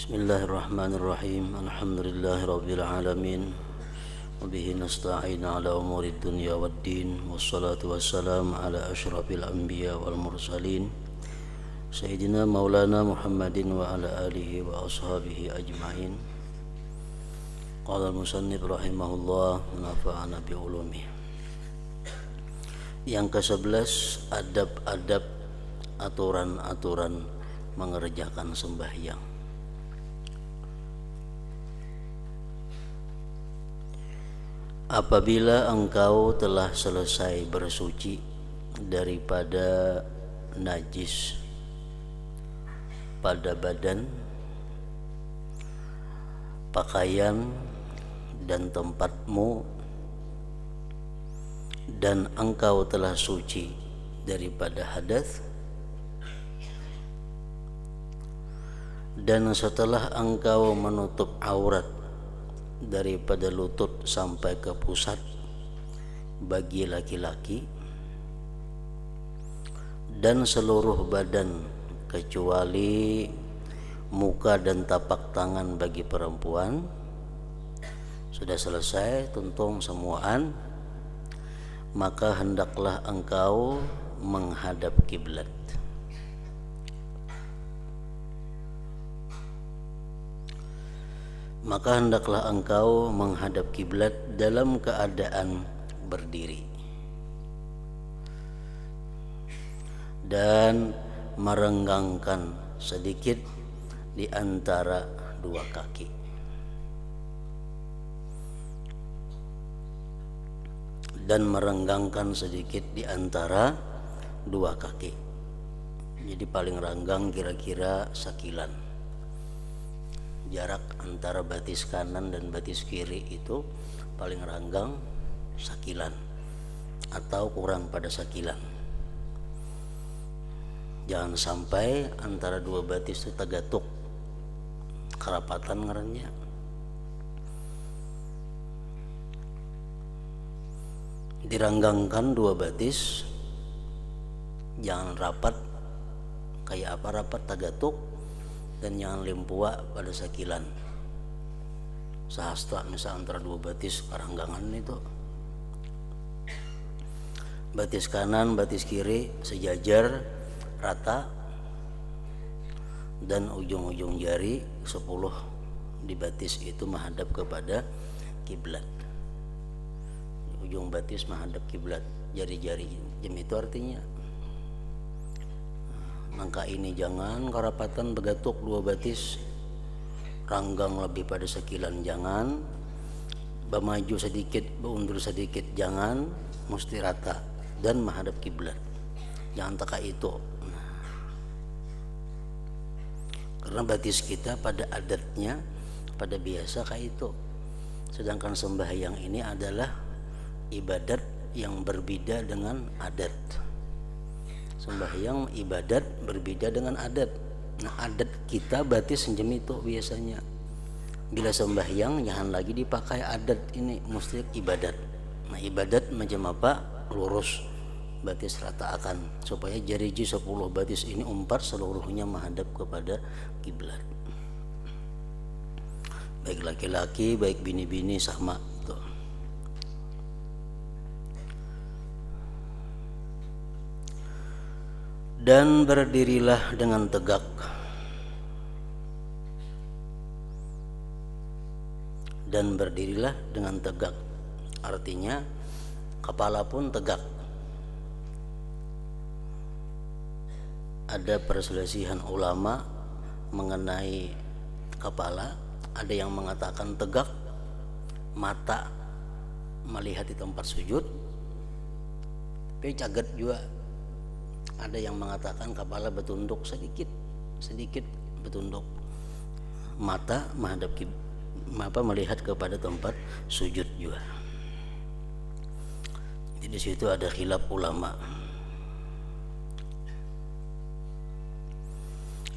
Bismillahirrahmanirrahim. Alhamdulillahirabbil alamin. Wa bihi nasta'in ala umuri dunya waddin. Wassalatu wassalamu ala asyrafil anbiya wal mursalin. Sayyidina Maulana Muhammadin wa ala alihi wa ashabihi ajma'in. Qala al-musannif rahimahullah wa nafa'ana bi ulumih. Yang ke-11, adab-adab, aturan-aturan mengerjakan sembahyang. Apabila engkau telah selesai bersuci daripada najis pada badan, pakaian, dan tempatmu, dan engkau telah suci daripada hadas, dan setelah engkau menutup aurat daripada lutut sampai ke pusat bagi laki-laki, dan seluruh badan kecuali muka dan tapak tangan bagi perempuan, sudah selesai tuntung semuaan, maka hendaklah engkau menghadap kiblat. Maka hendaklah engkau menghadap kiblat dalam keadaan berdiri dan merenggangkan sedikit di antara dua kaki. Dan merenggangkan sedikit di antara dua kaki. Jadi paling renggang kira-kira sakilan. Jarak antara batis kanan dan batis kiri itu paling renggang sakilan atau kurang pada sakilan. Jangan sampai antara dua batis itu tagatuk, kerapatan ngarannya. Diranggangkan dua batis, jangan rapat kayak apa rapat tagatuk, dan jangan limpua pada sakilan. Sahasta misal antara dua batis keranggangan itu, batis kanan batis kiri sejajar rata, dan ujung-ujung jari 10 di batis itu menghadap kepada kiblat. Ujung batis menghadap kiblat, jari-jari jam itu artinya angka ini jangan kerapatan begatuk dua batis, ranggang lebih pada sekilan jangan, bermaju sedikit berundur sedikit jangan, mesti rata dan menghadap kiblat. Jangan teka itu. Karena batis kita pada adatnya, pada biasa kayak itu. Sedangkan sembahyang ini adalah ibadat yang berbeda dengan adat. Sembahyang ibadat berbeda dengan adat. Nah, adat kita batis sejem itu biasanya. Bila sembahyang jangan lagi dipakai adat, ini mesti ibadat. Nah, ibadat macam apa? Lurus batis rata akan supaya jari-jari 10 batis ini umpat seluruhnya menghadap kepada kiblat. Baik laki-laki, baik bini-bini sama itu. Dan berdirilah dengan tegak. Dan berdirilah dengan tegak. Artinya kepala pun tegak. Ada perselisihan ulama mengenai kepala. Ada yang mengatakan tegak, mata melihat di tempat sujud. Tapi cagat juga. Ada yang mengatakan kepala bertunduk sedikit bertunduk, mata menghadap melihat kepada tempat sujud juga. Jadi di situ ada khilaf ulama.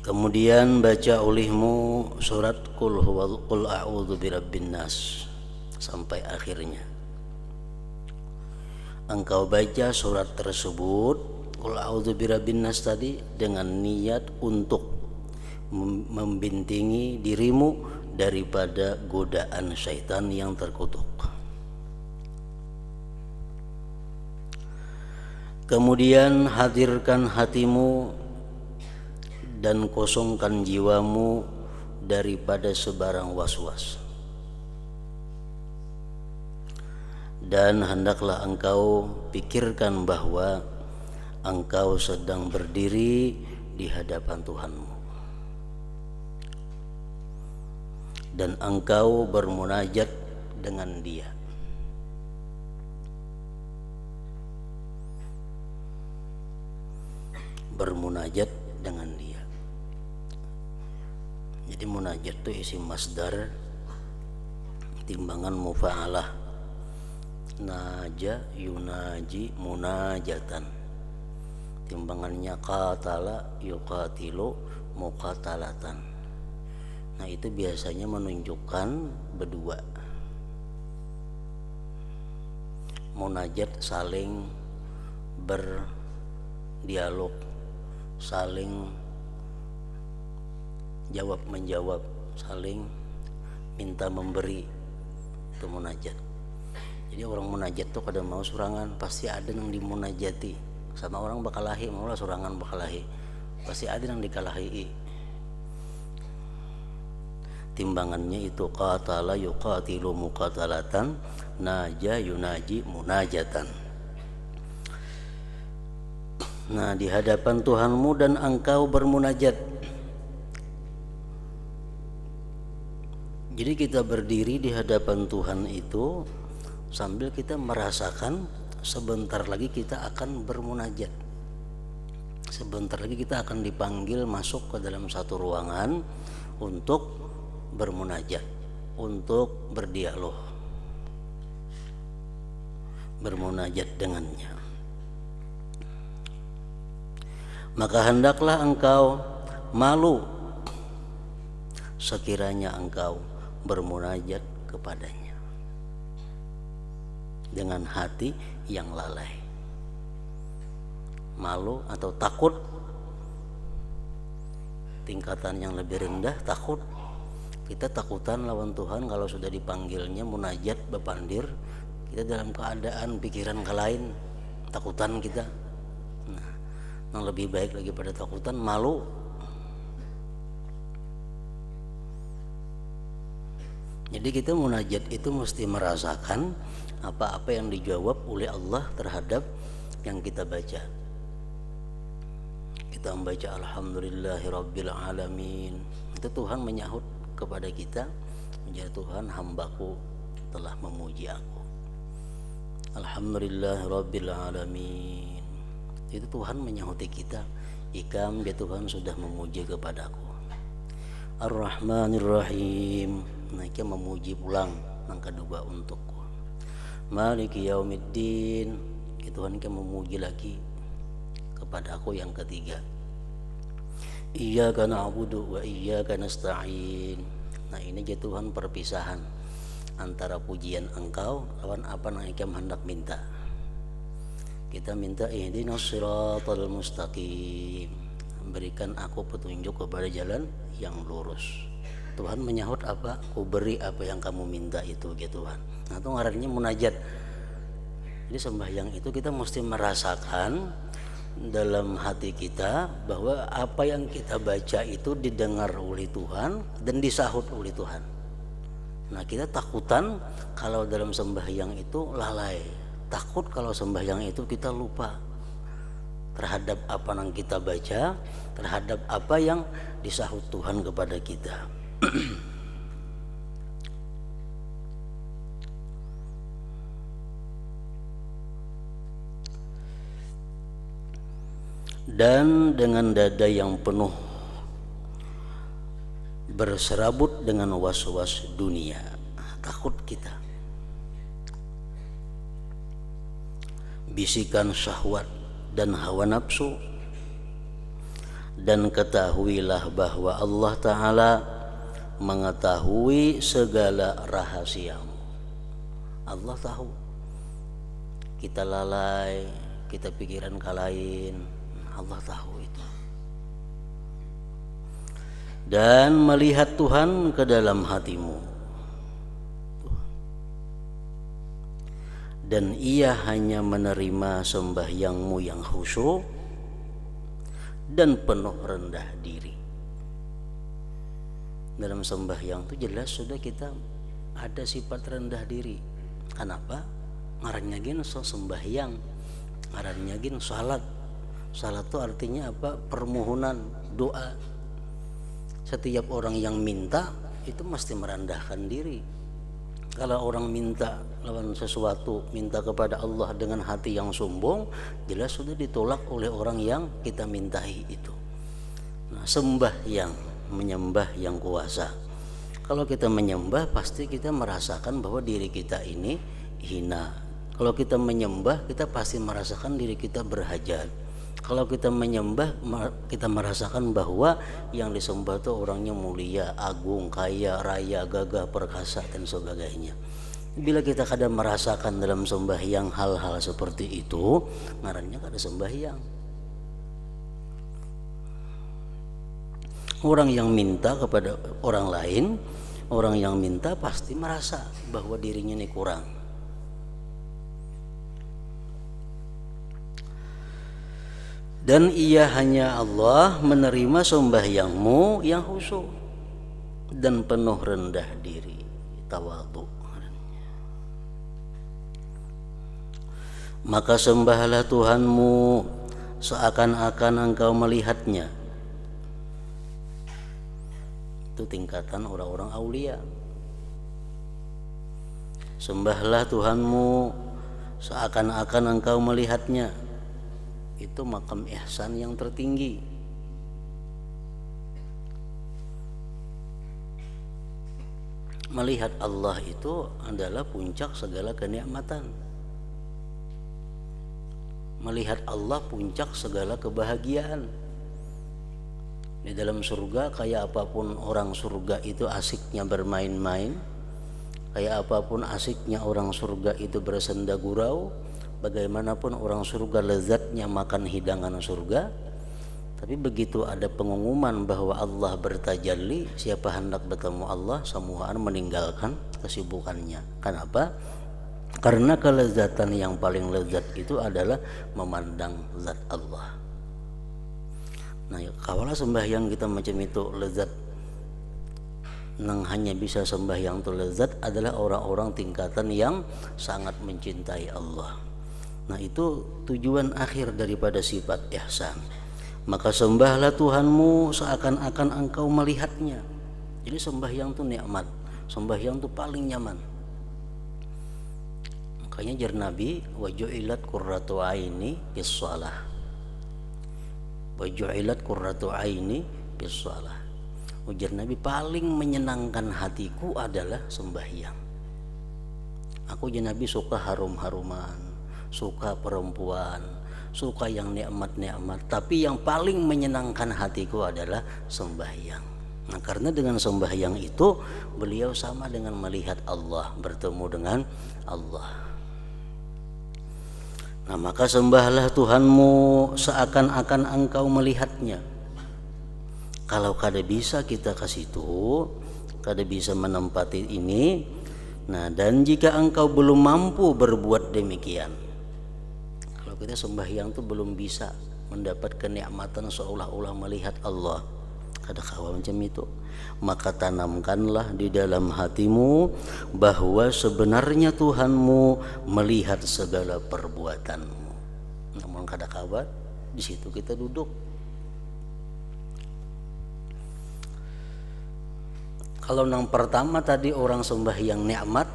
Kemudian baca olehmu surat qul a'udzu birabbin nas sampai akhirnya. Engkau baca surat tersebut Qul a'udzu birabbin nas tadi dengan niat untuk membintingi dirimu daripada godaan syaitan yang terkutuk. Kemudian hadirkan hatimu dan kosongkan jiwamu daripada sebarang was-was. Dan hendaklah engkau pikirkan bahwa engkau sedang berdiri di hadapan Tuhanmu dan engkau bermunajat dengan Dia. Bermunajat dengan Dia. Jadi munajat itu isim masdar timbangan mufa'alah. Naja yunaji munajatan. Timbangannya qatala yuqatilu muqatalatan. Nah, itu biasanya menunjukkan berdua. Munajat saling berdialog, saling jawab menjawab, saling minta memberi, itu munajat. Jadi orang munajat tuh kadang mau surangan pasti ada yang dimunajati sama orang bakalahi, mau lah surangan bakalahi pasti ada yang dikalahi. Timbangannya itu qatala yuqatilu muqatalatan, naja yunaji munajatan. Nah, di hadapan Tuhanmu dan engkau bermunajat. Jadi kita berdiri di hadapan Tuhan itu sambil kita merasakan sebentar lagi kita akan bermunajat. Sebentar lagi kita akan dipanggil masuk ke dalam satu ruangan untuk bermunajat, untuk berdialog, bermunajat dengannya. Maka hendaklah engkau malu sekiranya engkau bermunajat kepadanya dengan hati yang lalai. Malu atau takut, tingkatan yang lebih rendah, takut. Kita takutan lawan Tuhan kalau sudah dipanggilnya munajat bepandir, kita dalam keadaan pikiran ke lain, takutan kita. Nah, yang lebih baik lagi pada takutan, malu. Jadi kita munajat itu mesti merasakan apa-apa yang dijawab oleh Allah terhadap yang kita baca. Kita membaca alhamdulillahirabbil alamin, itu Tuhan menyahut kepada kita, ya Tuhan, hambaku telah memuji aku. Alhamdulillahirabbil alamin, itu Tuhan menyahuti kita, ikam ya Tuhan sudah memuji kepadaku. Ar-Rahmanir-Rahim, mereka memuji pulang yang kedua untukku. Maliki yaumiddin, Tuhan kan memuji lagi kepada aku yang ketiga. Iyyaka na'budu wa iyyaka nasta'in. Nah, ini aja Tuhan perpisahan antara pujian engkau lawan apa yang ikam hendak minta. Kita minta ihdinas siratal mustaqim, berikan aku petunjuk kepada jalan yang lurus. Tuhan menyahut apa? Ku beri apa yang kamu minta itu, gitu Tuhan. Nah, itu ngarannya munajat. Jadi sembahyang itu kita mesti merasakan dalam hati kita bahwa apa yang kita baca itu didengar oleh Tuhan dan disahut oleh Tuhan. Nah, kita takutan kalau dalam sembahyang itu lalai, takut kalau sembahyang itu kita lupa terhadap apa yang kita baca, terhadap apa yang disahut Tuhan kepada kita. Dan dengan dada yang penuh berserabut dengan was-was dunia, takut kita, bisikan syahwat dan hawa nafsu, dan ketahuilah bahwa Allah Ta'ala mengetahui segala rahasiamu. Allah tahu kita lalai, kita pikiran ke lain, Allah tahu itu. dan melihat Tuhan ke dalam hatimu, dan ia hanya menerima sembahyangmu yang khusyuk dan penuh rendah diri. Dalam sembahyang itu jelas sudah kita ada sifat rendah diri. Kenapa? Ngarannya gin sembahyang, ngarannya gin salat. Salat itu artinya apa? Permohonan, doa. Setiap orang yang minta itu mesti merendahkan diri. Kalau orang minta lawan sesuatu, minta kepada Allah dengan hati yang sombong, jelas sudah ditolak oleh orang yang kita mintai itu. Nah, sembahyang, menyembah yang kuasa. Kalau kita menyembah pasti kita merasakan bahwa diri kita ini hina. Kalau kita menyembah kita pasti merasakan diri kita berhajat. Kalau kita menyembah kita merasakan bahwa yang disembah itu orangnya mulia, agung, kaya, raya, gagah, perkasa dan sebagainya. Bila kita kadang merasakan dalam sembahyang hal-hal seperti itu, ngarannya kada sembahyang. Orang yang minta kepada orang lain, orang yang minta pasti merasa bahwa dirinya ini kurang. Dan ia hanya Allah menerima sembahyangmu yang khusyuk dan penuh rendah diri, tawadhu. Maka sembahlah Tuhanmu seakan-akan engkau melihatnya. Itu tingkatan orang-orang aulia. Sembahlah Tuhanmu seakan-akan engkau melihatnya. Itu makam ihsan yang tertinggi. Melihat Allah itu adalah puncak segala kenikmatan. Melihat Allah puncak segala kebahagiaan. Di dalam surga kayak apapun orang surga itu asiknya bermain-main, kayak apapun asiknya orang surga itu bersenda gurau, bagaimanapun orang surga lezatnya makan hidangan surga. Tapi begitu ada pengumuman bahwa Allah bertajalli, siapa hendak bertemu Allah semuaan meninggalkan kesibukannya. Kenapa? Karena kelezatan yang paling lezat itu adalah memandang zat Allah. Nah, kalau sembahyang kita macam itu lezat, yang hanya bisa sembahyang itu lezat adalah orang-orang tingkatan yang sangat mencintai Allah. Nah, itu tujuan akhir daripada sifat ihsan. Maka sembahlah Tuhanmu seakan-akan engkau melihatnya. Jadi sembahyang itu nikmat, sembahyang itu paling nyaman. Makanya jar Nabi, wa ju'ilat qurratu aini bis shalah. Wa ju'ilat qurratu aini bis shalah. Ujar Nabi, paling menyenangkan hatiku adalah sembahyang. Aku jar Nabi suka harum-haruman, suka perempuan, suka yang nikmat-nikmat, tapi yang paling menyenangkan hatiku adalah sembahyang. Nah, karena dengan sembahyang itu beliau sama dengan melihat Allah, bertemu dengan Allah. Nah, maka sembahlah Tuhanmu seakan-akan engkau melihatnya. Kalau kada bisa kita ke situ, kada bisa menempati ini. Nah, dan jika engkau belum mampu berbuat demikian, kalau kita sembahyang itu belum bisa mendapat kenikmatan seolah-olah melihat Allah, kada kawa macam itu, maka tanamkanlah di dalam hatimu bahwa sebenarnya Tuhanmu melihat segala perbuatanmu. Namun kada kawa di situ kita duduk. Kalau yang pertama tadi orang sembahyang nikmat,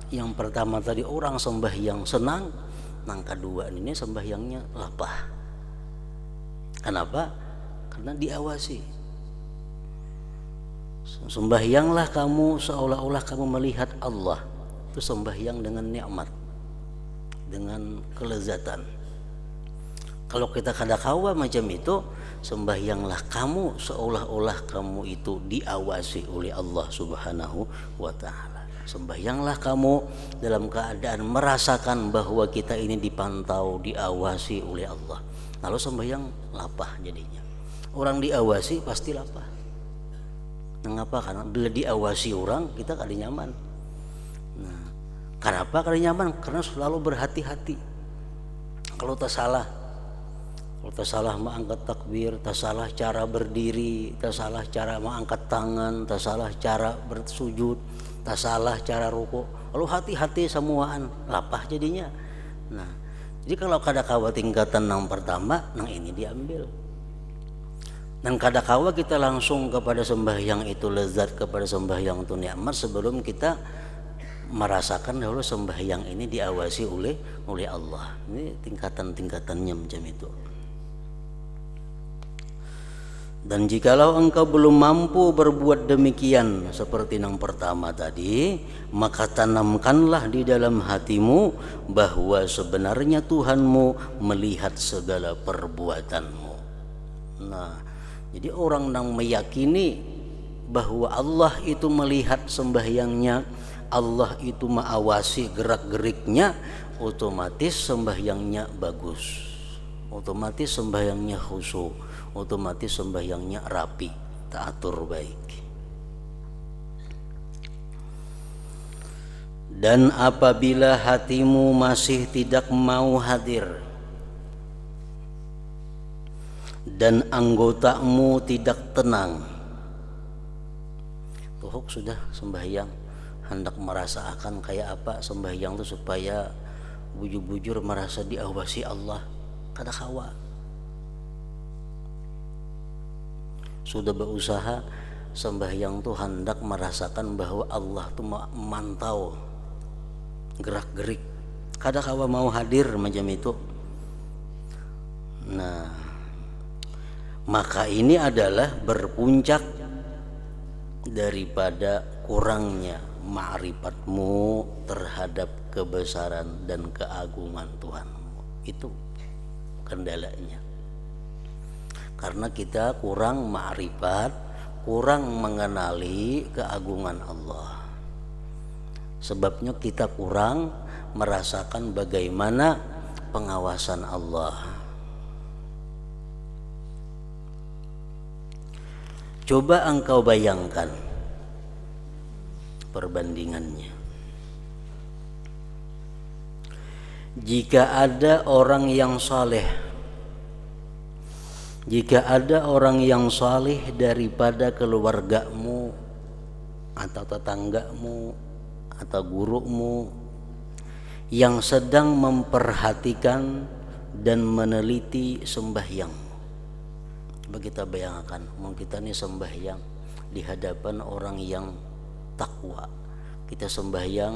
yang pertama tadi orang sembahyang senang, yang kedua ini sembahyangnya lapah. Kenapa? Karena diawasi. Sembahyanglah kamu seolah-olah kamu melihat Allah. Itu sembahyang dengan nikmat, dengan kelezatan. Kalau kita kada kawa macam itu, sembahyanglah kamu seolah-olah kamu itu diawasi oleh Allah Subhanahu wa ta'ala. Sembahyanglah kamu dalam keadaan merasakan bahwa kita ini dipantau, diawasi oleh Allah. Lalu sembahyang lapah jadinya. Orang diawasi pasti lapah. Mengapa? Karena bila diawasi orang kita kali nyaman. Nah, kenapa kali nyaman? Karena selalu berhati-hati. Kalau tak salah mengangkat takbir, tak salah cara berdiri, tak salah cara mengangkat tangan, tak salah cara bersujud, tak salah cara ruku. Lalu hati-hati semuaan, lapah jadinya. Nah, jadi kalau kadakawa tingkatan yang pertama, yang ini diambil. Dan kadakawa kita langsung kepada sembahyang itu lezat, kepada sembahyang itu nikmat sebelum kita merasakan dahulu sembahyang ini diawasi oleh Allah. Ini tingkatan-tingkatannya macam itu. Dan jikalau engkau belum mampu berbuat demikian seperti yang pertama tadi, maka tanamkanlah di dalam hatimu bahwa sebenarnya Tuhanmu melihat segala perbuatanmu. Nah, jadi orang yang meyakini bahwa Allah itu melihat sembahyangnya, Allah itu mengawasi gerak-geriknya, otomatis sembahyangnya bagus, otomatis sembahyangnya khusyuk, otomatis sembahyangnya rapi, teratur baik. Dan apabila hatimu masih tidak mau hadir dan anggotamu tidak tenang, tuh sudah sembahyang hendak merasakan kayak apa sembahyang itu supaya bujur-bujur merasa diawasi Allah, kada kawa. Sudah berusaha sembahyang tuh hendak merasakan bahwa Allah tuh memantau gerak-gerik, kada kawa mau hadir macam itu. Nah, maka ini adalah berpuncak daripada kurangnya ma'rifatmu terhadap kebesaran dan keagungan Tuhanmu. Itu kendalanya. Karena kita kurang ma'rifat, kurang mengenali keagungan Allah. Sebabnya kita kurang merasakan bagaimana pengawasan Allah. Coba engkau bayangkan perbandingannya. Jika ada orang yang saleh, jika ada orang yang saleh daripada keluargamu atau tetanggamu atau gurumu yang sedang memperhatikan dan meneliti sembahyang, coba kita bayangkan, kita ini sembahyang di hadapan orang yang takwa, kita sembahyang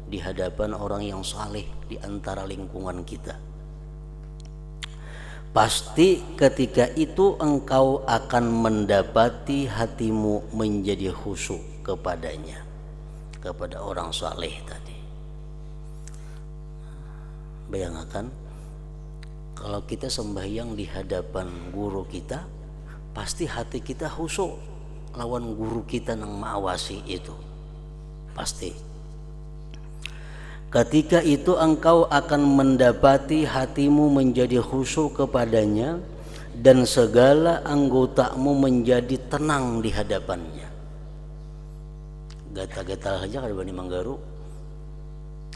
di hadapan orang yang saleh di antara lingkungan kita. Pasti ketika itu engkau akan mendapati hatimu menjadi khusyuk kepadanya, kepada orang saleh tadi. Bayangkan kalau kita sembahyang di hadapan guru kita, pasti hati kita khusyuk lawan guru kita yang mengawasi itu, pasti. Ketika itu engkau akan mendapati hatimu menjadi khusyuk kepadanya dan segala anggotamu menjadi tenang di hadapannya. Gatal-gatal saja kada bani manggaru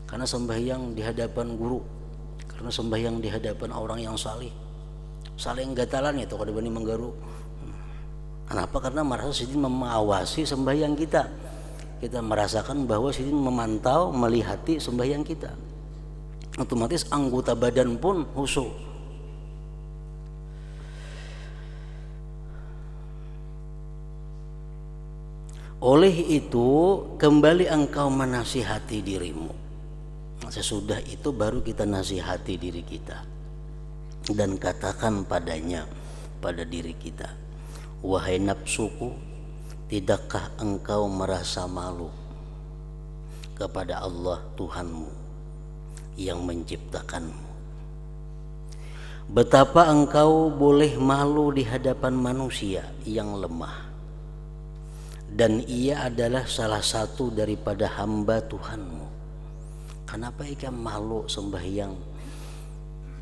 karena sembahyang di hadapan guru, karena sembahyang di hadapan orang yang saleh. Saling gatalan itu kada bani manggaru. Kenapa? Karena merasa sidin mengawasi sembahyang kita. Kita merasakan bahwa sidin memantau, melihati sembahyang kita. Otomatis anggota badan pun khusyuk. Oleh itu, kembali engkau menasihati dirimu. Sesudah itu baru kita nasihati diri kita dan katakan padanya, pada diri kita, wahai nafsuku, tidakkah engkau merasa malu kepada Allah Tuhanmu yang menciptakanmu? Betapa engkau boleh malu di hadapan manusia yang lemah, dan ia adalah salah satu daripada hamba Tuhanmu. Kenapa ikam malu sembahyang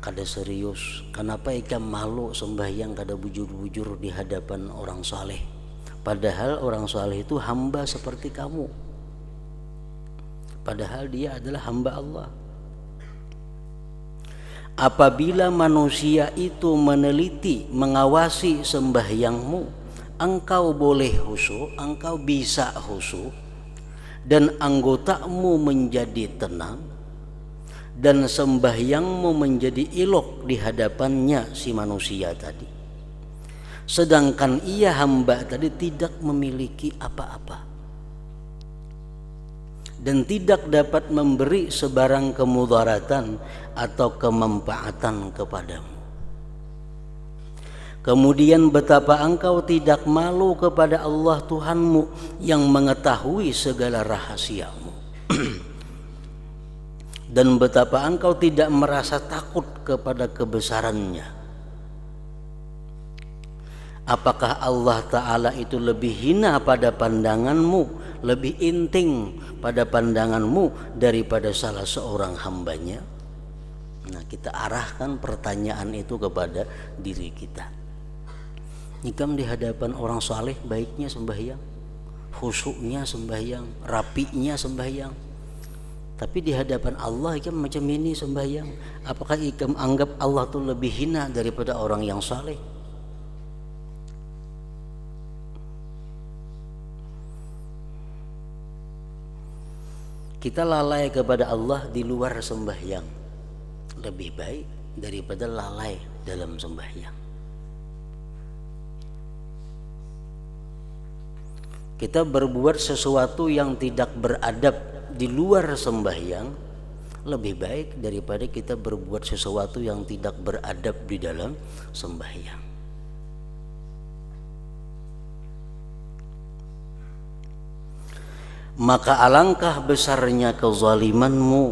kada serius? Kenapa ikam malu sembahyang kada bujur-bujur di hadapan orang saleh? Padahal orang saleh itu hamba seperti kamu. Padahal dia adalah hamba Allah. Apabila manusia itu meneliti, mengawasi sembahyangmu, engkau boleh khusyuk, engkau bisa khusyuk, dan anggotamu menjadi tenang, dan sembahyangmu menjadi elok di hadapannya si manusia tadi. Sedangkan ia hamba tadi tidak memiliki apa-apa dan tidak dapat memberi sebarang kemudaratan atau kemanfaatan kepadamu. Kemudian betapa engkau tidak malu kepada Allah Tuhanmu yang mengetahui segala rahasiamu. Dan betapa engkau tidak merasa takut kepada kebesarannya. Apakah Allah Ta'ala itu lebih hina pada pandanganmu, lebih inting pada pandanganmu daripada salah seorang hambanya? Nah, kita arahkan pertanyaan itu kepada diri kita. Nikam di hadapan orang saleh baiknya sembahyang, khusyuknya sembahyang, rapinya sembahyang. Tapi di hadapan Allah ikam macam ini sembahyang. Apakah ikam anggap Allah itu lebih hina daripada orang yang saleh? Kita lalai kepada Allah di luar sembahyang lebih baik daripada lalai dalam sembahyang. Kita berbuat sesuatu yang tidak beradab di luar sembahyang lebih baik daripada kita berbuat sesuatu yang tidak beradab di dalam sembahyang. Maka alangkah besarnya kezalimanmu.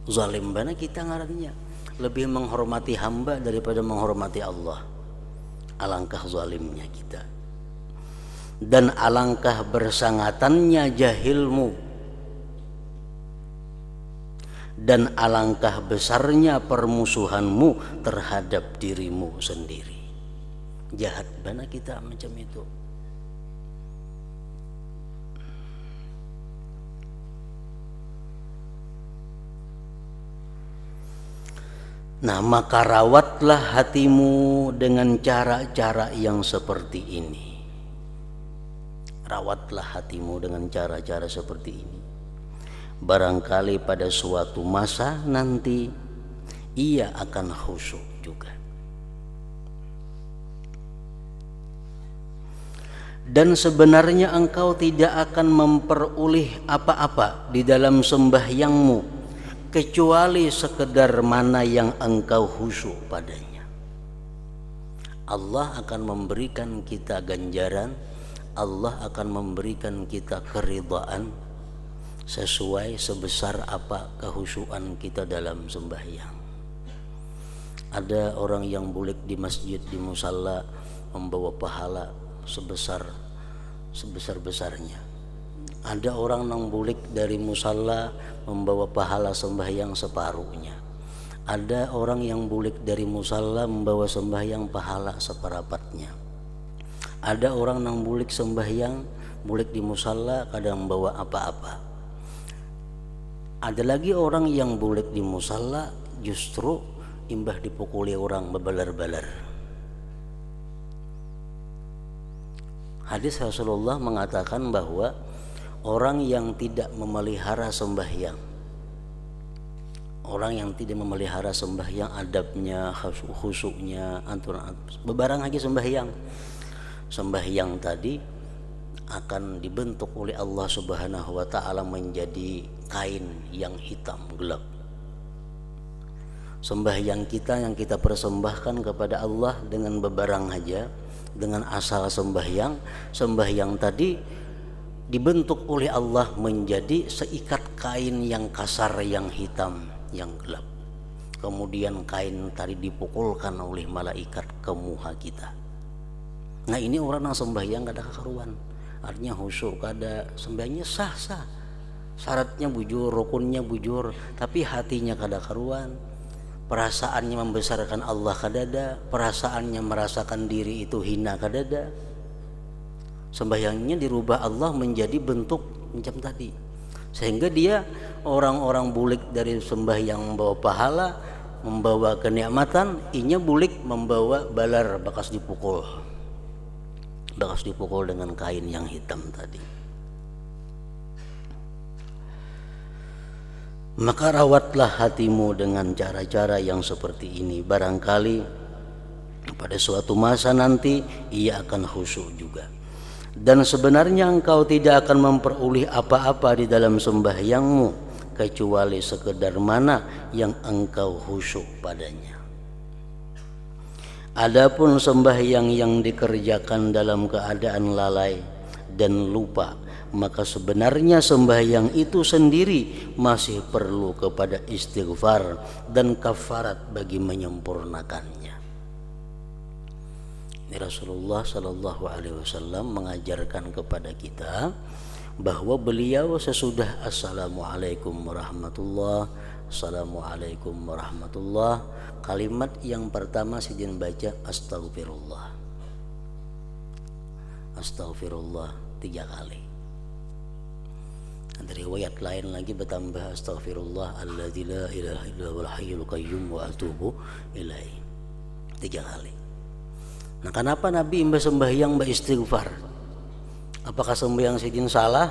Zalim bana kita ngarannya, lebih menghormati hamba daripada menghormati Allah. Alangkah zalimnya kita. Dan alangkah bersangatannya jahilmu. Dan alangkah besarnya permusuhanmu terhadap dirimu sendiri. Jahat bana kita macam itu. Nah, maka rawatlah hatimu dengan cara-cara yang seperti ini. Rawatlah hatimu dengan cara-cara seperti ini. Barangkali pada suatu masa nanti ia akan khusyuk juga. Dan sebenarnya engkau tidak akan memperoleh apa-apa di dalam sembahyangmu kecuali sekedar mana yang engkau khusyuk padanya. Allah akan memberikan kita ganjaran, Allah akan memberikan kita keridhaan sesuai sebesar apa kehusyuan kita dalam sembahyang. Ada orang yang bulik di masjid, di musalla, membawa pahala sebesar-besarnya. Ada orang yang bulik dari musalla membawa pahala sembahyang separuhnya. Ada orang yang bulik dari musalla membawa sembahyang pahala seperempatnya. Ada orang yang bulik sembahyang, bulik di musalla kadang membawa apa-apa. Ada lagi orang yang bulik di musalla justru imbah dipukuli orang bebalar-balar. Hadis Rasulullah mengatakan bahwa orang yang tidak memelihara sembahyang, orang yang tidak memelihara sembahyang, adabnya, khusyuknya, aturan bebarang lagi sembahyang tadi akan dibentuk oleh Allah Subhanahu wa taala menjadi kain yang hitam gelap. Sembahyang kita yang kita persembahkan kepada Allah dengan bebarang aja, dengan asal sembahyang tadi dibentuk oleh Allah menjadi seikat kain yang kasar, yang hitam, yang gelap. Kemudian kain tadi dipukulkan oleh malaikat ke muka kita. Nah, ini orang yang sembahyang kada kekaruan, artinya khusyuk, kada sembahyangnya sah-sah, syaratnya bujur, rukunnya bujur, tapi hatinya kada karuan, perasaannya membesarkan Allah kada ada, perasaannya merasakan diri itu hina kada ada. sembahyangnya dirubah Allah menjadi bentuk macam tadi, sehingga dia orang-orang bulik dari sembahyang membawa pahala, membawa kenikmatan, inya bulik membawa balar bekas dipukul dengan kain yang hitam tadi. Maka rawatlah hatimu dengan cara-cara yang seperti ini, barangkali pada suatu masa nanti ia akan khusyuk juga. Dan sebenarnya engkau tidak akan memperoleh apa-apa di dalam sembahyangmu kecuali sekedar mana yang engkau khusyuk padanya. Adapun sembahyang yang dikerjakan dalam keadaan lalai dan lupa, maka sebenarnya sembahyang itu sendiri masih perlu kepada istighfar dan kafarat bagi menyempurnakannya. Rasulullah Shallallahu Alaihi Wasallam mengajarkan kepada kita bahwa beliau sesudah Assalamualaikum warahmatullah, Assalamualaikum warahmatullah, kalimat yang pertama sidin baca Astaghfirullah, Astaghfirullah 3 kali. Ada riwayat lain lagi bertambah Astaghfirullah alladzi la ilaha illa huwal hayyul qayyum wa atubu ilaihi 3 kali. Nah, kenapa Nabi mbah sembahyang mbah istighfar? Apakah sembahyang sidin salah?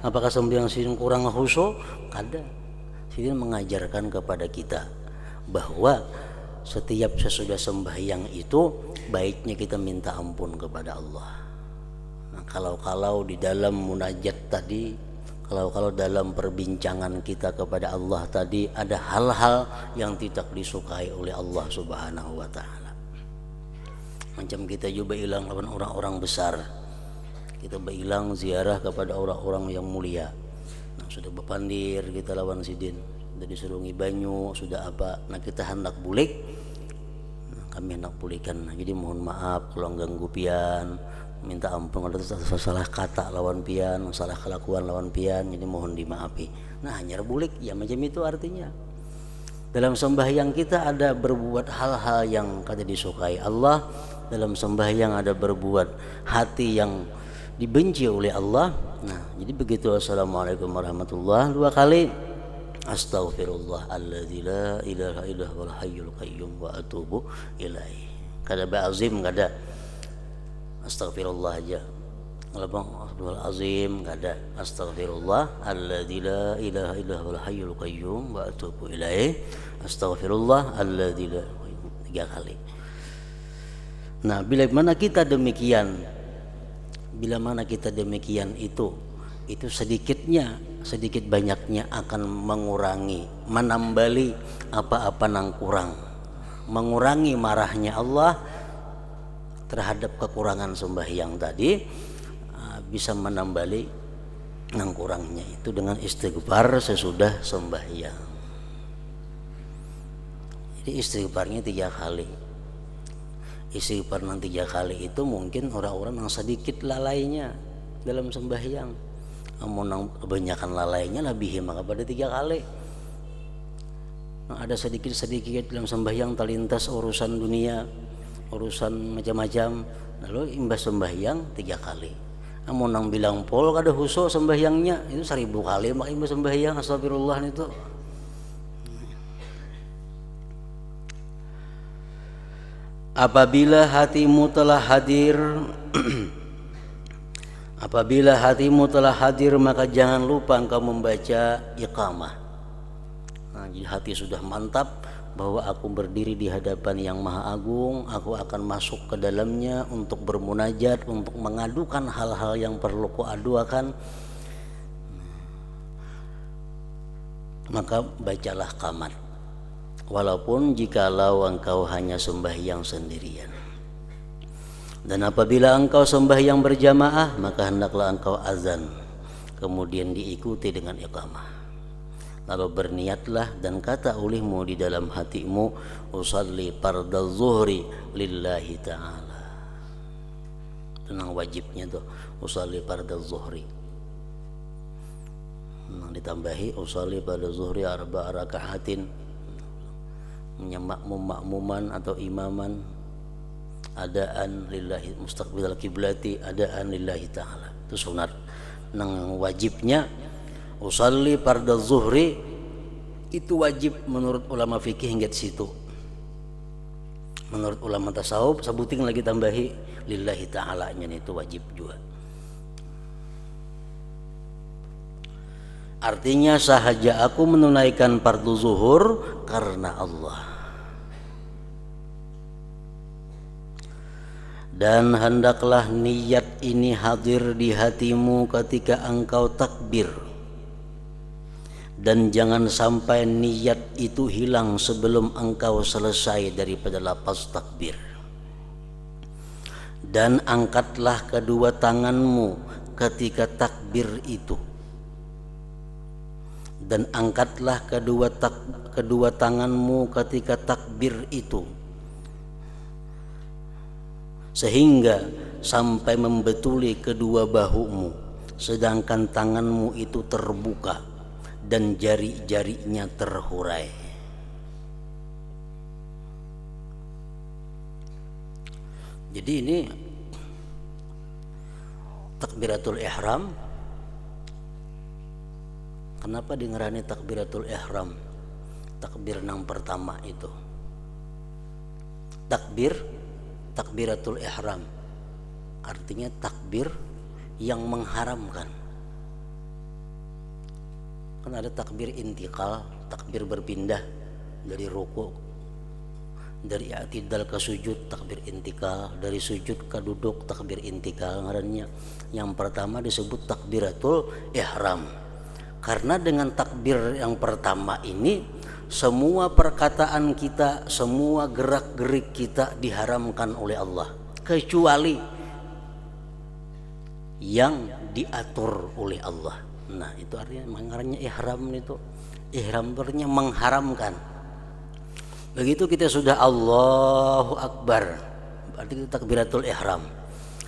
Apakah sembahyang sidin kurang khusyuk? Kada. Sidin mengajarkan kepada kita bahwa setiap sesudah sembahyang itu baiknya kita minta ampun kepada Allah. Nah, kalau di dalam munajat tadi, kalau dalam perbincangan kita kepada Allah tadi ada hal-hal yang tidak disukai oleh Allah Subhanahu wa taala. Macam kita juga hilang lawan orang-orang besar, kita hilang ziarah kepada orang-orang yang mulia. Nah, sudah bepandir kita lawan sidin, sudah disuruh banyu, sudah apa, nah kita hendak bulik, nah, kami hendak bulikan. Nah, jadi mohon maaf kalau ganggu pian, minta ampun kalau salah kata lawan pian, salah kelakuan lawan pian, jadi mohon dimaafi. Nah, hanya bulik ya macam itu artinya. Dalam sembahyang kita ada berbuat hal-hal yang kada disukai Allah. Dalam sembahyang ada berbuat hati yang dibenci oleh Allah. Nah, jadi begitu Assalamualaikum warahmatullah 2 kali, Astaghfirullah alladzi la ilaha illa huwal hayyul qayyum wa atubu ilaihi. Kada ba'azim, kada Astaghfirullah aja. Kalau bang Astagfirullah azim kada, Astaghfirullah alladzi la ilaha illa huwal hayyul qayyum wa atubu ilaihi. Astaghfirullah alladzi la 3 kali. Nah, bila mana kita demikian itu sedikit banyaknya akan mengurangi, menambali apa-apa nang kurang, mengurangi marahnya Allah terhadap kekurangan sembahyang tadi, bisa menambali nang kurangnya itu dengan istighfar sesudah sembahyang. Jadi istighfarnya 3 kali. Istighfar nang 3 kali itu mungkin orang-orang yang sedikit lalainya dalam sembahyang. Amun nang kebanyakan lalainya lebih maka pada 3 kali. Nah, ada sedikit dalam sembahyang terlintas urusan dunia, urusan macam-macam, lalu imbas sembahyang 3 kali. Amun nang bilang pol kada huso sembahyangnya itu 1000 kali mak imbas sembahyang astagfirullah itu. Apabila hatimu telah hadir maka jangan lupa engkau membaca iqamah. Nah, jadi hati sudah mantap bahwa aku berdiri di hadapan yang maha agung, aku akan masuk ke dalamnya untuk bermunajat, untuk mengadukan hal-hal yang perlu kuadukan. Maka bacalah qamat, walaupun jikalau engkau hanya sembahyang sendirian. Dan apabila engkau sembahyang berjamaah, maka hendaklah engkau azan, kemudian diikuti dengan iqamah. Lalu berniatlah dan kata olehmu di dalam hatimu, usalli fardal zuhri lillahi ta'ala. Tenang wajibnya tuh, usalli fardal zuhri. Nah, ditambahi usalli fardal zuhri 4 raka'atin, makmuman atau imaman adaan lillahi mustaqbilal kiblati adaan lillahi ta'ala. Itu sunat. Nang wajibnya usalli fardhu zuhri itu wajib menurut ulama fikih hingga di situ. Menurut ulama tasawuf sebuting lagi tambahi lillahi ta'ala nya itu wajib juga. Artinya sahaja aku menunaikan fardhu zuhur karena Allah. Dan hendaklah niat ini hadir di hatimu ketika engkau takbir. Dan jangan sampai niat itu hilang sebelum engkau selesai daripada lafaz takbir. Dan angkatlah kedua tanganmu ketika takbir itu. Dan angkatlah kedua tanganmu ketika takbir itu. Sehingga sampai membetuli kedua bahumu, sedangkan tanganmu itu terbuka dan jari-jarinya terhurai. Jadi ini takbiratul ihram. Kenapa dingerani takbiratul ihram? Takbir yang pertama itu. Takbiratul ihram artinya takbir yang mengharamkan. Kan ada takbir intikal, takbir berpindah dari ruku, dari i'tidal ke sujud, takbir intikal, dari sujud ke duduk, takbir intikal ngarannya. Yang pertama disebut takbiratul ihram. Karena dengan takbir yang pertama ini semua perkataan kita, semua gerak-gerik kita diharamkan oleh Allah kecuali yang diatur oleh Allah. Nah, itu artinya mengarangnya ihram itu. Ihram artinya mengharamkan. Begitu kita sudah Allahu Akbar, berarti kita takbiratul ihram.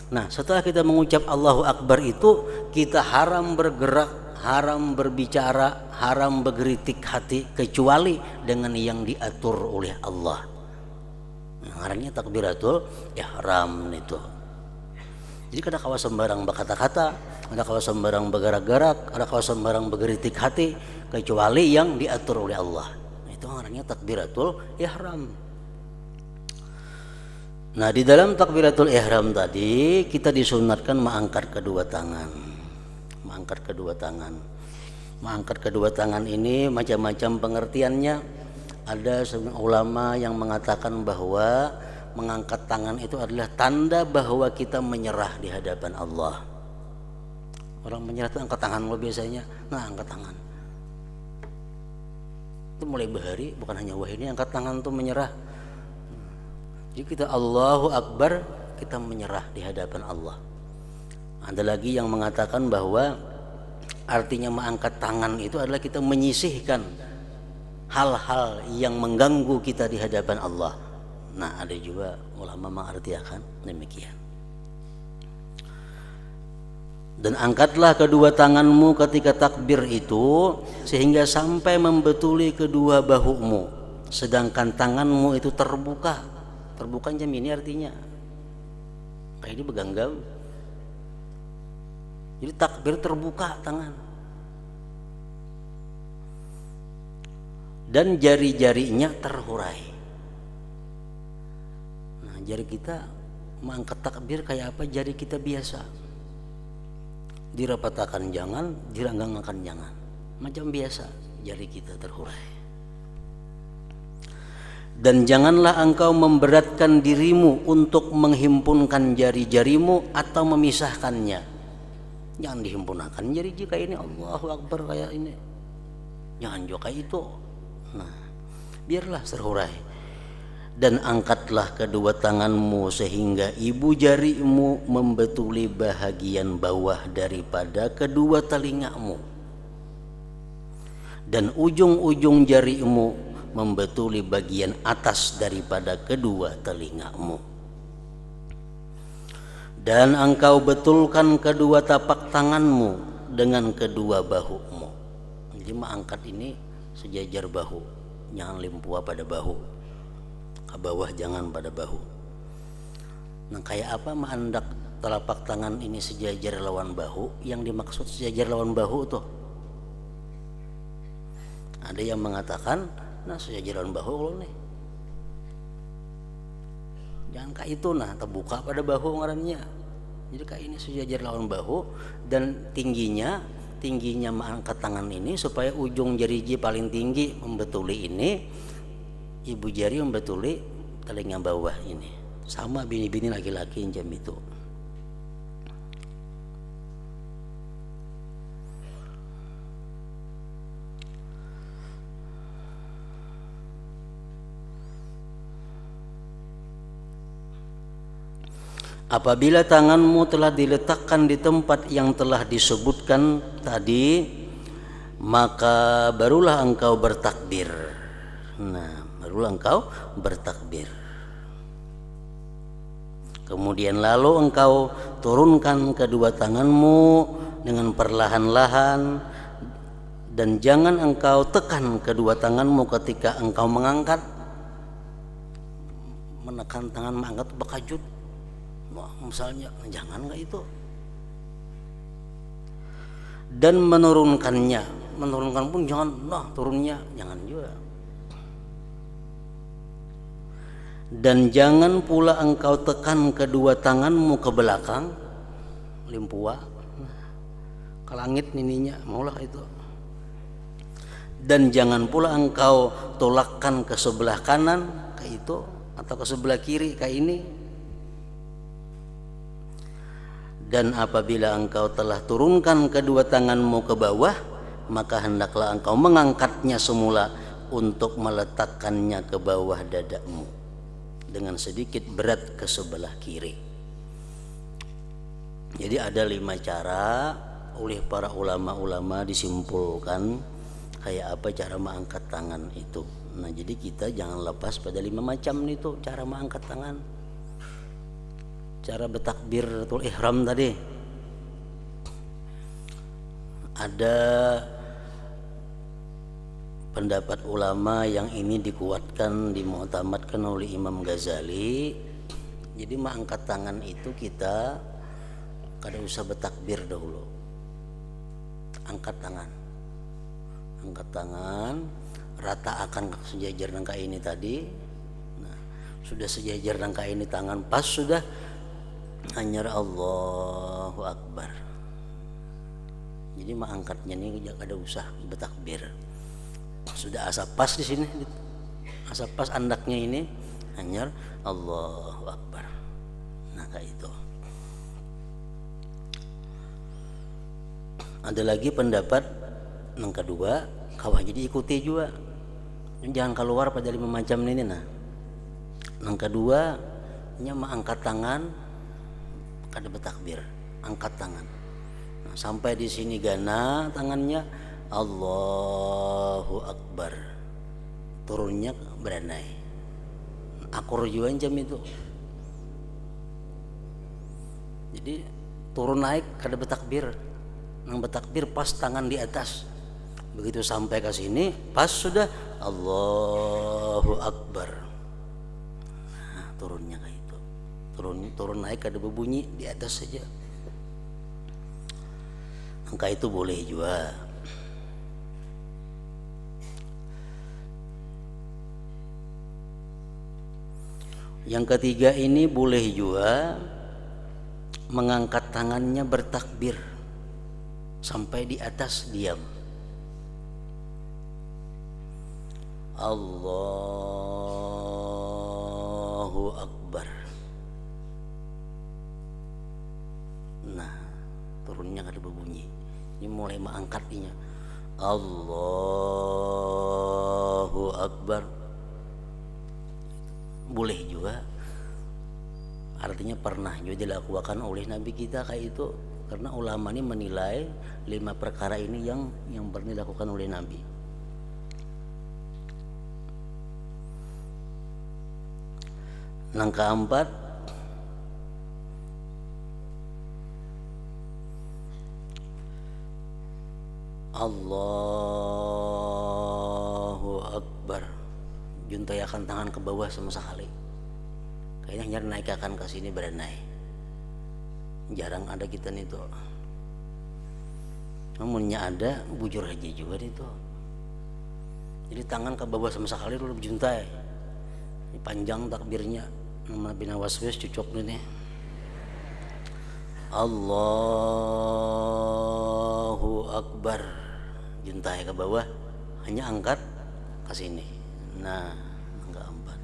Nah, setelah kita mengucap Allahu Akbar itu, kita haram bergerak, haram berbicara, haram bergeritik hati kecuali dengan yang diatur oleh Allah. Ngarannya takbiratul ihram itu. Jadi kada kawa sembarang berkata-kata, kada kawa sembarang bergerak-gerak, kada kawa sembarang bergeritik hati kecuali yang diatur oleh Allah. Itu ngarannya takbiratul ihram. Nah, di dalam takbiratul ihram tadi kita disunatkan mengangkat kedua tangan. Mengangkat kedua tangan ini macam-macam pengertiannya. Ada ulama yang mengatakan bahwa mengangkat tangan itu adalah tanda bahwa kita menyerah di hadapan Allah. Orang menyerah itu angkat tangan lo biasanya. Nah, angkat tangan itu mulai bahari, bukan hanya wah ini angkat tangan itu menyerah. Jadi kita Allahu Akbar, kita menyerah di hadapan Allah. Ada lagi yang mengatakan bahwa artinya mengangkat tangan itu adalah kita menyisihkan hal-hal yang mengganggu kita di hadapan Allah. Nah, ada juga ulama mengartikan demikian. Dan angkatlah kedua tanganmu ketika takbir itu sehingga sampai membetuli kedua bahumu, sedangkan tanganmu itu terbuka. Terbuka jam ini artinya kayak ini beganggam. Jadi takbir terbuka tangan. Dan jari-jarinya terhurai. Nah, jari kita mengangkat takbir kayak apa? Jari kita biasa. Dirapatakan jangan, diranggangkan jangan. Macam biasa jari kita terhurai. Dan janganlah engkau memberatkan dirimu untuk menghimpunkan jari-jarimu atau memisahkannya. Jangan dihimpunkan jari jika ini Allahu Akbar kayak ini. Jangan juga itu. Nah, biarlah terhurai. Dan angkatlah kedua tanganmu sehingga ibu jarimu membetuli bahagian bawah daripada kedua telingamu. Dan ujung-ujung jarimu membetuli bagian atas daripada kedua telingamu. Dan engkau betulkan kedua tapak tanganmu dengan kedua bahumu. Jadi mengangkat ini sejajar bahu, jangan limpua pada bahu, ke bawah jangan pada bahu. Nah, kayak apa mandak telapak tangan ini sejajar lawan bahu? Yang dimaksud sejajar lawan bahu tuh, ada yang mengatakan, nah sejajar lawan bahu loh nih, jangan kayak itu, nah terbuka pada bahu ngarannya. Jadi kayak ini sejajar lawan bahu, dan tingginya mengangkat tangan ini supaya ujung jari paling tinggi membetuli ini, ibu jari membetuli telinga bawah ini. Sama bini-bini laki-laki jam itu. Apabila tanganmu telah diletakkan di tempat yang telah disebutkan tadi, maka barulah engkau bertakbir. Nah, barulah engkau bertakbir. Kemudian lalu engkau turunkan kedua tanganmu dengan perlahan-lahan, dan jangan engkau tekan kedua tanganmu ketika engkau mengangkat. Menekan tangan mengangkat bakajut, misalnya, jangan nggak itu. Dan menurunkan pun jangan, turunnya jangan juga. Dan jangan pula engkau tekan kedua tanganmu ke belakang, limpua ke langit nininya, maulah itu. Dan jangan pula engkau tolakkan ke sebelah kanan kayak itu, atau ke sebelah kiri kayak ini. Dan apabila engkau telah turunkan kedua tanganmu ke bawah, maka hendaklah engkau mengangkatnya semula untuk meletakkannya ke bawah dadamu dengan sedikit berat ke sebelah kiri. Jadi ada 5 cara oleh para ulama-ulama disimpulkan kayak apa cara mengangkat tangan itu. Nah, jadi kita jangan lepas pada 5 macam itu cara mengangkat tangan. Cara bertakbiratul ihram tadi, ada pendapat ulama yang ini dikuatkan, dimu'tamadkan oleh Imam Ghazali. Jadi mengangkat tangan itu kita kada usah bertakbir dahulu. Angkat tangan, rata akan sejajar rangka ini tadi. Nah, sudah sejajar rangka ini tangan pas sudah, hanya Allahu Akbar. Jadi mengangkatnya ini kada usah bertakbir. Sudah asa pas di sini, asa pas andaknya ini, hanya Allahu Akbar. Nah, kayak itu. Ada lagi pendapat yang kedua, kawah jadi ikuti juga, jangan keluar pada 5 macam ini. Nah, yang kedua nya mengangkat tangan kada bertakbir, angkat tangan. Nah, sampai di sini gana tangannya, Allahu Akbar, turunnya beranai, akur juga jam itu. Jadi turun naik kada bertakbir, nang bertakbir pas tangan di atas. Begitu sampai ke sini pas sudah Allahu Akbar. Nah, turunnya kayak itu, turun naik kada berbunyi, di atas saja. Angka itu boleh juga. Yang ketiga ini boleh juga mengangkat tangannya bertakbir sampai di atas diam. Allahu Akbar. Nah, turunnya kada berbunyi. Ini mulai mengangkatnya. Allahu Akbar. Boleh juga. Artinya pernah juga dilakukan oleh Nabi kita kayak itu, karena ulama ini menilai 5 perkara ini yang pernah dilakukan oleh Nabi. Yang keempat, Allahu Akbar, juntayakan tangan ke bawah sama sekali. Kayaknya nyari naik akan ke sini berenai. Jarang ada kita nih tuh. Namunnya ada bujur aja juga nih tuh. Jadi tangan ke bawah sama sekali dulu juntai. Ini panjang takbirnya. Nama bina waswis cucuk nih. Allahu Akbar. Juntai ke bawah, hanya angkat ke sini. Nah, enggak empat.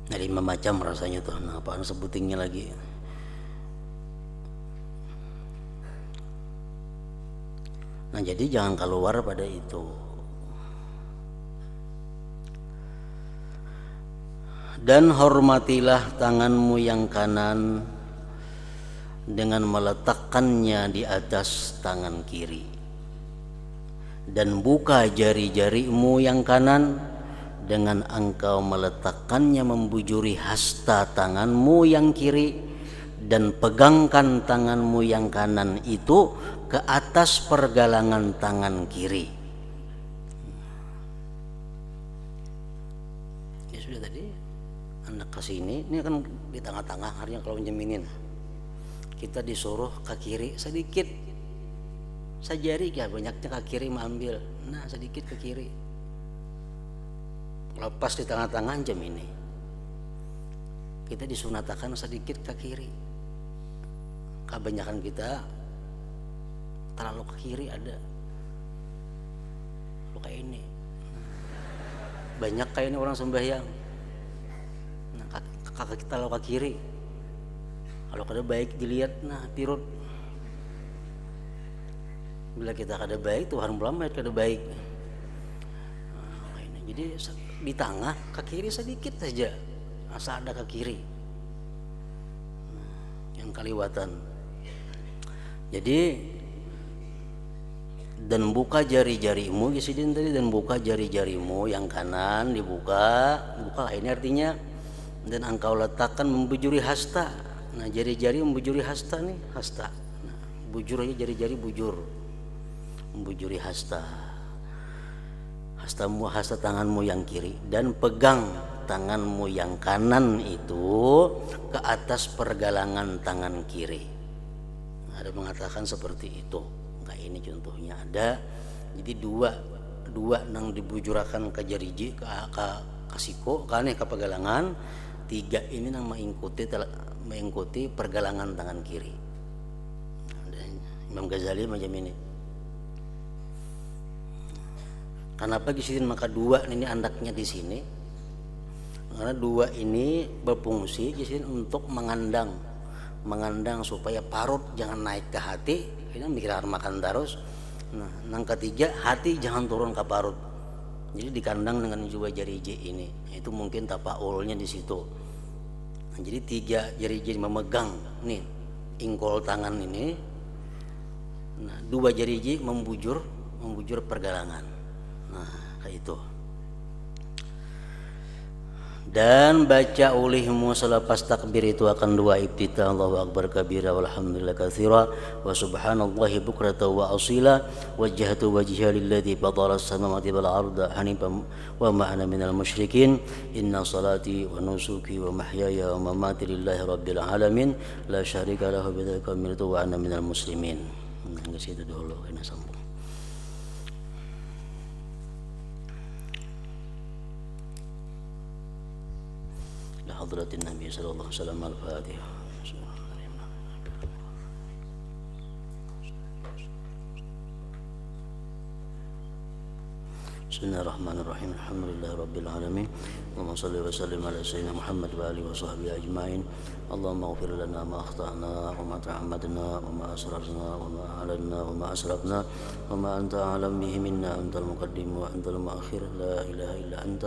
Nah, 5 macam rasanya tuh. Nah, apaan sebutingnya lagi? Nah, jadi jangan keluar pada itu. Dan hormatilah tanganmu yang kanan dengan meletakkannya di atas tangan kiri. Dan buka jari-jarimu yang kanan dengan engkau meletakkannya membujuri hasta tanganmu yang kiri, dan pegangkan tanganmu yang kanan itu ke atas pergelangan tangan kiri. Ya sudah tadi anak ke sini, ini kan di tengah-tengah harinya kalau menjeminin. Kita disuruh ke kiri sedikit. Sajari ya banyaknya ke kiri mengambil. Nah, sedikit ke kiri. Lepas di tengah-tengah jam ini kita disunatakan sedikit ke kiri. Kebanyakan kita terlalu ke kiri, ada lu kayak ini banyak kayak ini orang sembahyang. Nah, kakak kita lalu ke kiri, kalau kada baik dilihat, nah pirut. Bila kita kada baik, Tuhan belum kada baik. Nah, ini. Jadi di tengah ke kiri sedikit saja, asal ada ke kiri yang kaliwatan. Jadi dan buka jari-jarimu gisidin tadi, dan buka jari-jarimu yang kanan dibuka, buka ini artinya, dan engkau letakkan membujuri hasta. Nah, jari-jari membujuri hasta nih, hasta. Nah, bujur aja jari-jari bujur, membujuri hasta. Hastamu, hasta tanganmu yang kiri, dan pegang tanganmu yang kanan itu ke atas pergelangan tangan kiri. Ada mengatakan seperti itu. Enggak, ini contohnya ada. Jadi dua nang dibujurakan ke jariji ke siku kan ke pergelangan. 3 ini nang mengikuti pergelangan tangan kiri. Dan Imam Ghazali macam ini. Kenapa gisidin maka 2 ini andaknya di sini? Karena 2 ini berfungsi gisidin untuk mengandang supaya parut jangan naik ke hati, kita mikiran makan terus. Nah, yang ketiga, hati jangan turun ke parut. Jadi dikandang dengan juga jari ini. Itu mungkin tapaulnya di situ. Nah, jadi 3 jari memegang nih ingkol tangan ini. Nah, 2 jari membujur pergelangan. Nah, kayak itu. Dan baca olehmu selepas takbir itu akan 2 ibtita, Allahu Akbar kabira walhamdulillah katsira wa subhanallahi bukratan wa asila, wajjahtu wajhiya lilladzi fatara as-samawati wal arda hanifan wa ma ana minal musyrikin, inna salati wa nusuki wa mahyaya wa mamati lillahi rabbil alamin la syarika lahu bidzalika umirtu wa ana minal muslimin. Nah, situ dulu kena sambung. حضرة النبي صلى الله عليه وسلم الفاتحة. بسم الله الرحمن الرحيم الحمد لله رب العالمين اللهم صل وسلم على سيدنا محمد وآله وصحبه أجمعين اللهم اغفر لنا ما أخطأنا وما تعمدنا وما أسررنا وما أعلنا وما أسرفنا وما أنت أعلم به منا أنت المقدم وأنت المؤخر لا إله إلا أنت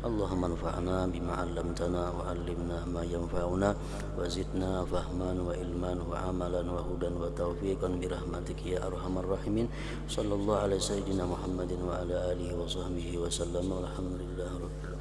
اللهم انفعنا بما علمتنا وعلمنا ما ينفعنا وزدنا فهما وعلما وعملا وهدى وتوفيقا برحمتك يا أرحم الراحمين صلى الله على سيدنا محمد وعلى آله وصحبه وسلم والحمد لله رب العالمين.